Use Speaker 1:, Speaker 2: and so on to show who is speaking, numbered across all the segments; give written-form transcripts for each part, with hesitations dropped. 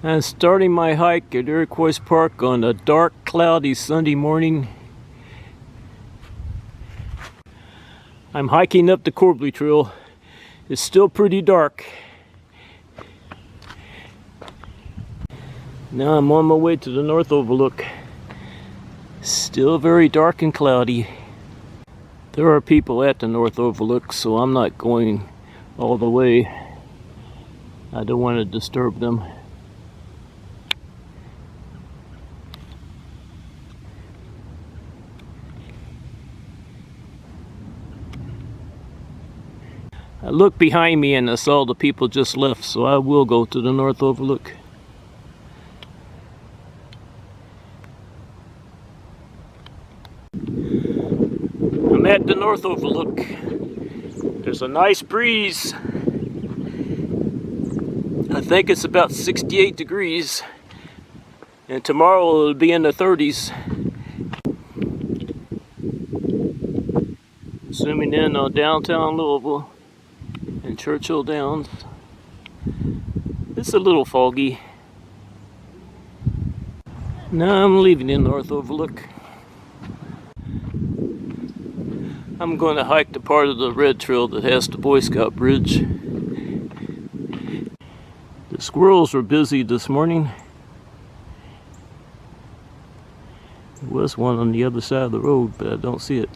Speaker 1: I'm starting my hike at Iroquois Park on a dark, cloudy Sunday morning. I'm hiking up the Corbly Trail. It's still pretty dark. Now I'm on my way to the North Overlook. Still very dark and cloudy. There are people at the North Overlook, so I'm not going all the way. I don't want to disturb them. I looked behind me and I saw the people just left, so I will go to the North Overlook. I'm at the North Overlook. There's a nice breeze. I think it's about 68 degrees. And tomorrow it'll be in the 30s. Zooming in on downtown Louisville and Churchill Downs. It's a little foggy. Now I'm leaving the North Overlook. I'm going to hike the part of the red trail that has the Boy Scout bridge. The squirrels were busy this morning. There was one on the other side of the road, but I don't see it.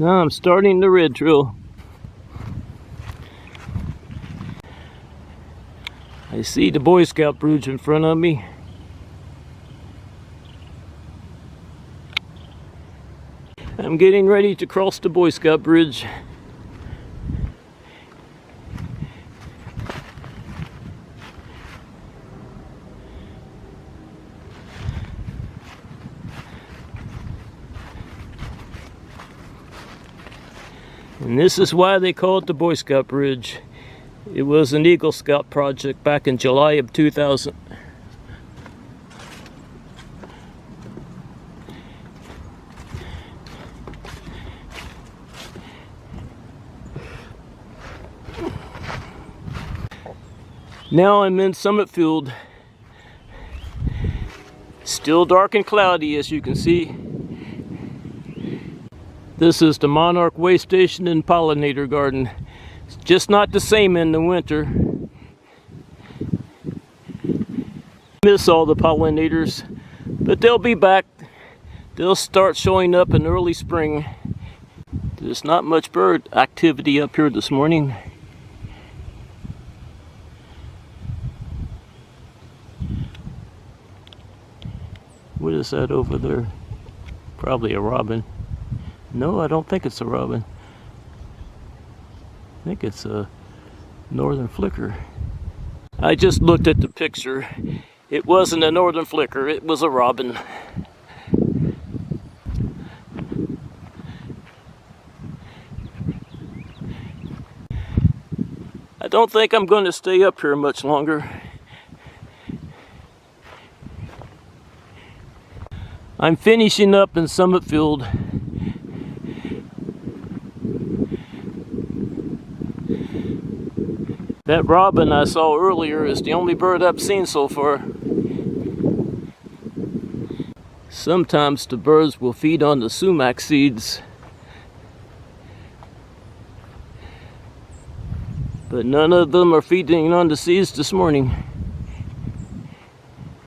Speaker 1: Now I'm starting the red trail. I see the Boy Scout bridge in front of me. I'm getting ready to cross the Boy Scout bridge. And this is why they call it the Boy Scout bridge. It was an Eagle Scout project back in July of 2000. Now I'm in Summit Field. Still dark and cloudy, as you can see. This is the Monarch Way Station and Pollinator Garden. It's just not the same in the winter. Miss all the pollinators, but they'll be back. They'll start showing up in early spring. There's not much bird activity up here this morning. What is that over there? Probably a robin. No, I don't think it's a robin. I think it's a northern flicker. I just looked at the picture. It wasn't a northern flicker, it was a robin. I don't think I'm going to stay up here much longer. I'm finishing up in Summit Field. That robin I saw earlier is the only bird I've seen so far. Sometimes the birds will feed on the sumac seeds, but none of them are feeding on the seeds this morning.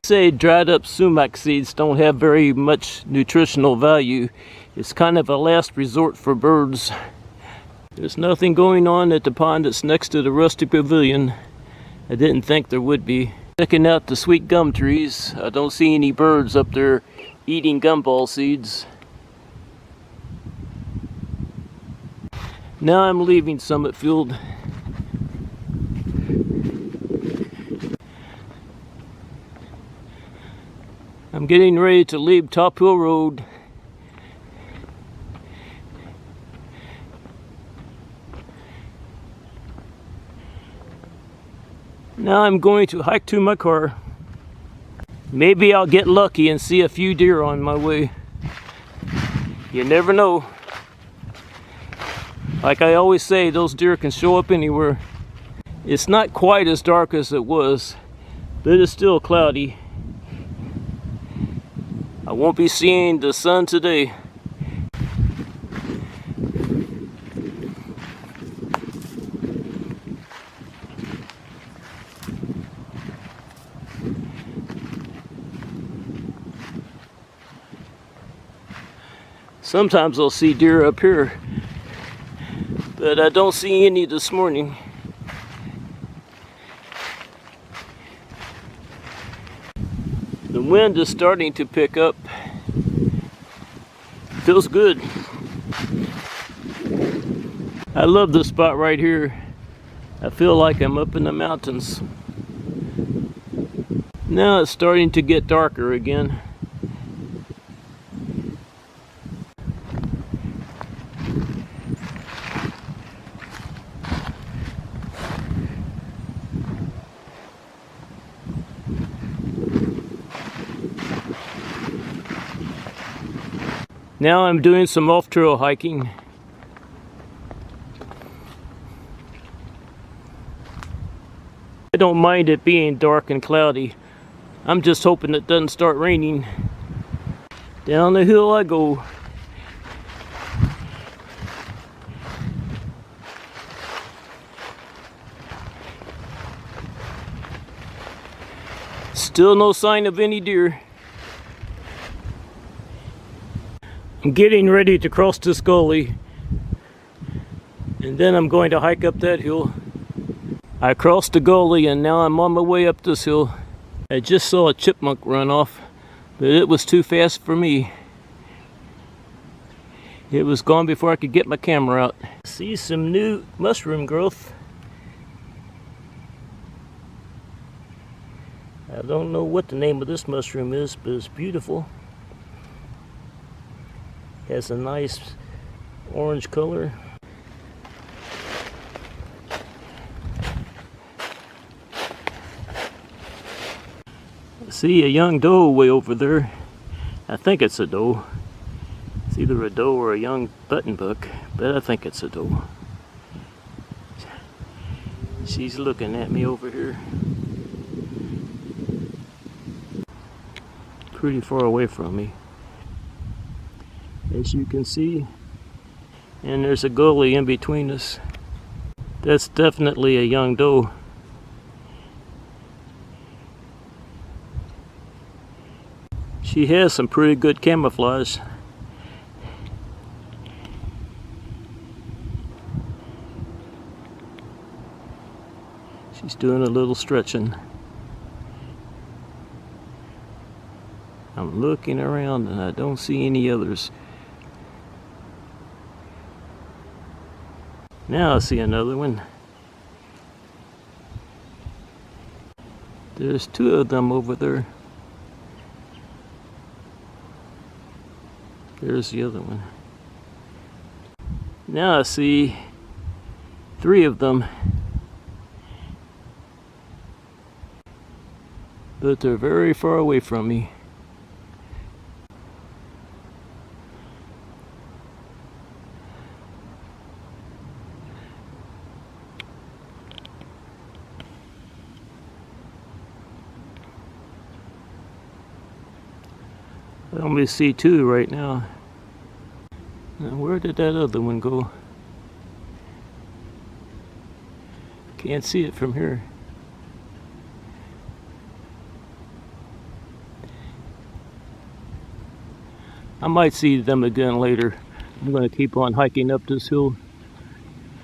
Speaker 1: Say dried up sumac seeds don't have very much nutritional value. It's kind of a last resort for birds. There's nothing going on at the pond that's next to the Rusty Pavilion. I didn't think there would be. Checking out the sweet gum trees. I don't see any birds up there eating gumball seeds. Now I'm leaving Summit Field. I'm getting ready to leave Top Hill Road. Now I'm going to hike to my car. Maybe I'll get lucky and see a few deer on my way. You never know. Like I always say, those deer can show up anywhere. It's not quite as dark as it was, but it's still cloudy. I won't be seeing the sun today. Sometimes I'll see deer up here, but I don't see any this morning. The wind is starting to pick up. Feels good. I love this spot right here. I feel like I'm up in the mountains. Now it's starting to get darker again. Now I'm doing some off-trail hiking. I don't mind it being dark and cloudy. I'm just hoping it doesn't start raining. Down the hill I go. Still no sign of any deer. I'm getting ready to cross this gully, and then I'm going to hike up that hill. I crossed the gully and now I'm on my way up this hill. I just saw a chipmunk run off, but it was too fast for me. It was gone before I could get my camera out. See some new mushroom growth. I don't know what the name of this mushroom is, but it's beautiful. Has a nice orange color. I see a young doe way over there. I think it's a doe. It's either a doe or a young buttonbuck, but I think it's a doe. She's looking at me over here. Pretty far away from me, as you can see, and there's a gully in between us. That's definitely a young doe. She has some pretty good camouflage. She's doing a little stretching. I'm looking around and I don't see any others. Now I see another one. There's two of them over there. There's the other one. Now I see three of them, but they're very far away from me. I only see two right now. Now where did that other one go? Can't see it from here. I might see them again later. I'm going to keep on hiking up this hill.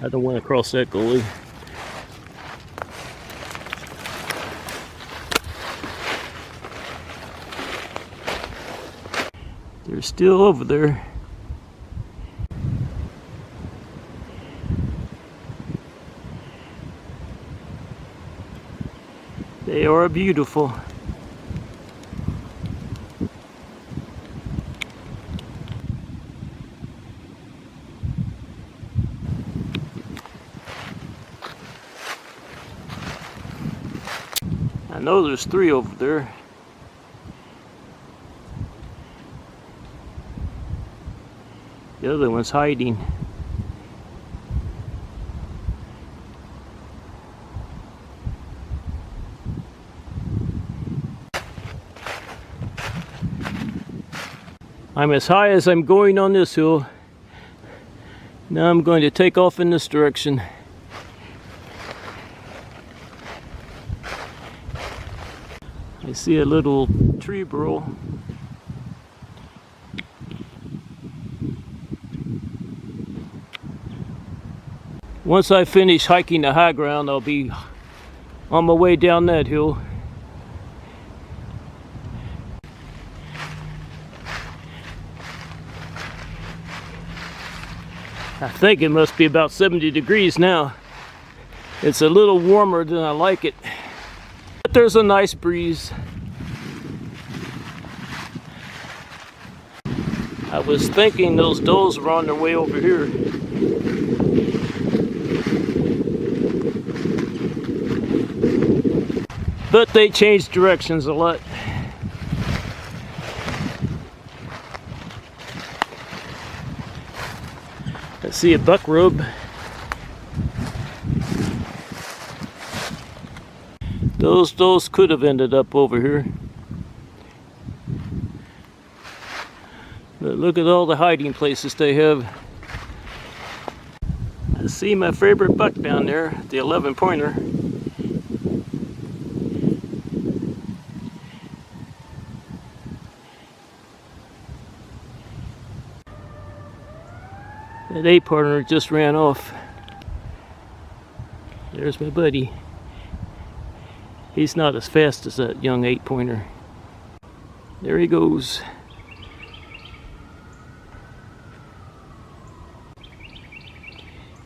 Speaker 1: I don't want to cross that gully. They're still over there. They are beautiful. I know there's three over there. The other one's hiding. I'm as high as I'm going on this hill. Now I'm going to take off in this direction. I see a little tree burrow. Once I finish hiking the high ground, I'll be on my way down that hill. I think it must be about 70 degrees now. It's a little warmer than I like it. But there's a nice breeze. I was thinking those does were on their way over here. But they changed directions a lot. I see a buck robe. Those could have ended up over here. But look at all the hiding places they have. I see my favorite buck down there, the 11-pointer. That 8-pointer just ran off. There's my buddy. He's not as fast as that young 8-pointer. There he goes.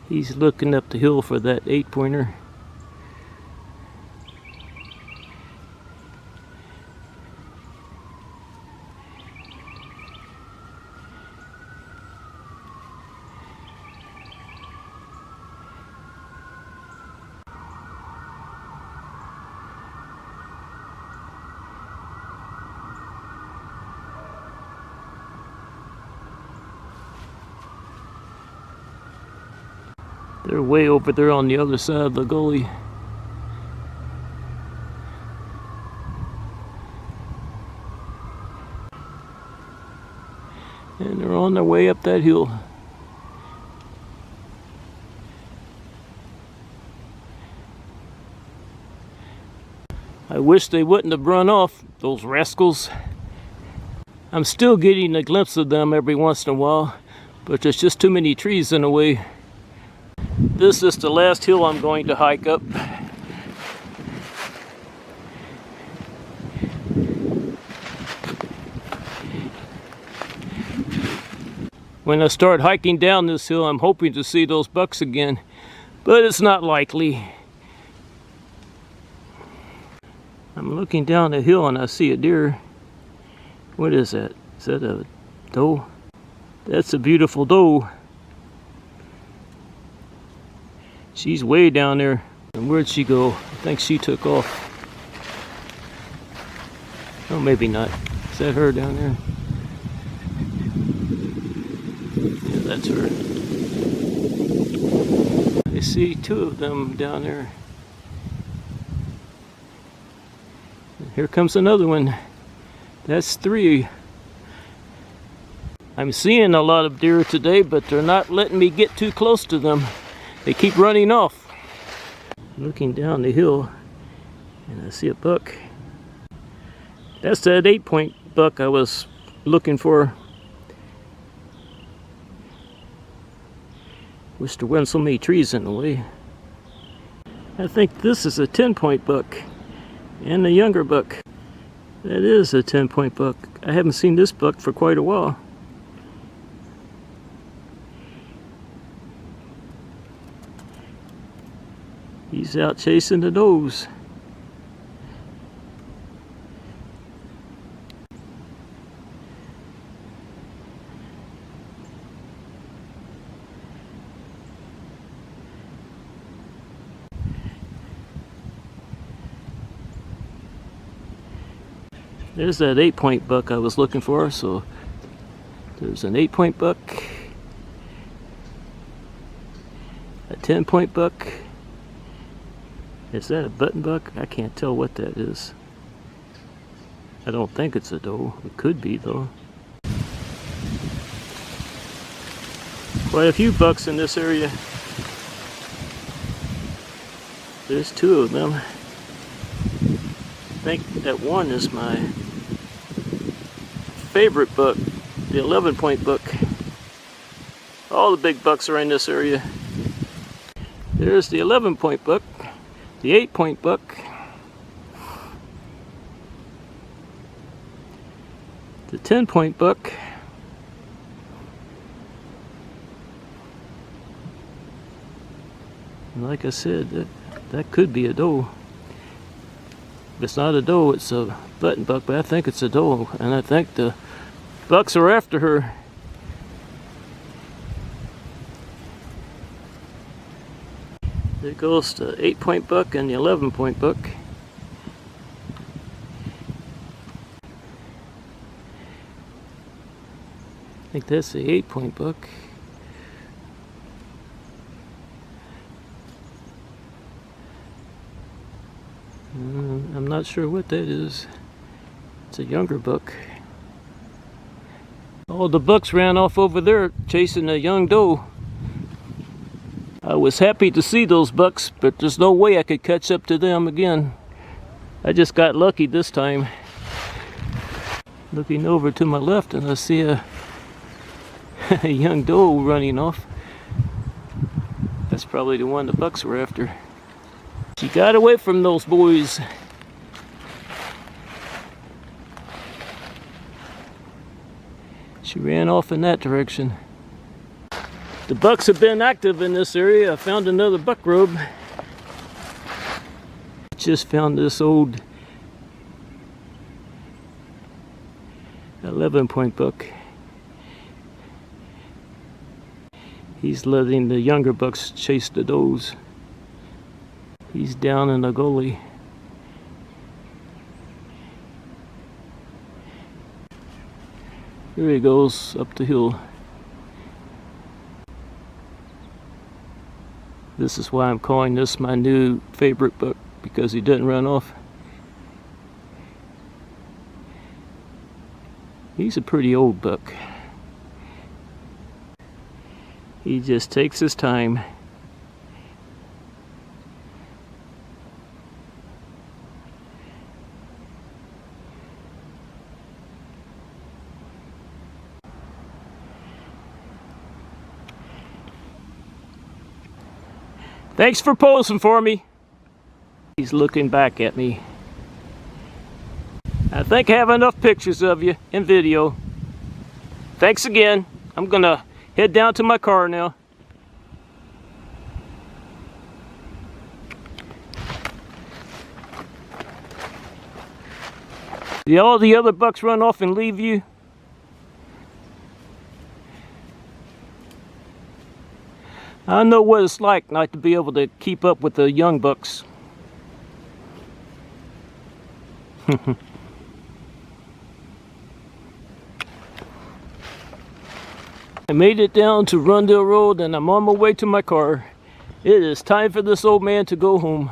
Speaker 1: He's looking up the hill for that 8-pointer. They're way over there on the other side of the gully. And they're on their way up that hill. I wish they wouldn't have run off, those rascals. I'm still getting a glimpse of them every once in a while, but there's just too many trees in the way. This is the last hill I'm going to hike up. When I start hiking down this hill, I'm hoping to see those bucks again, but it's not likely. I'm looking down the hill and I see a deer. What is that? Is that a doe? That's a beautiful doe. She's way down there. And where'd she go? I think she took off. Oh, maybe not. Is that her down there? Yeah, that's her. I see two of them down there. Here comes another one. That's 3. I'm seeing a lot of deer today, but they're not letting me get too close to them. They keep running off. Looking down the hill, and I see a buck. That's that 8-point buck I was looking for. Wish there wasn't so many trees in the way. I think this is a 10-point buck, and a younger buck. That is a 10-point buck. I haven't seen this buck for quite a while. He's out chasing the does. There's that 8-point buck I was looking for, so there's an 8-point buck, a 10-point buck. Is that a button buck? I can't tell what that is. I don't think it's a doe. It could be though. Quite a few bucks in this area. There's two of them. I think that one is my favorite buck, the 11-point buck. All the big bucks are in this area. There's the 11-point buck, the 8-point buck, the 10-point buck, and like I said, that could be a doe. If it's not a doe, it's a button buck, but I think it's a doe, and I think the bucks are after her. There goes the 8-point buck and the 11-point buck. I think that's the 8-point buck. I'm not sure what that is. It's a younger buck. All the bucks ran off over there chasing a young doe. I was happy to see those bucks, but there's no way I could catch up to them again. I just got lucky this time. Looking over to my left and I see a young doe running off. That's probably the one the bucks were after. She got away from those boys. She ran off in that direction. The bucks have been active in this area. I found another buck rub. Just found this old 11-point buck. He's letting the younger bucks chase the does. He's down in the gully. Here he goes up the hill. This is why I'm calling this my new favorite buck, because he didn't run off. He's a pretty old buck. He just takes his time. Thanks for posing for me. He's looking back at me. I think I have enough pictures of you and video. Thanks again. I'm gonna head down to my car now. Did all the other bucks run off and leave you? I know what it's like not to be able to keep up with the young bucks. I made it down to Rundle Road and I'm on my way to my car. It is time for this old man to go home.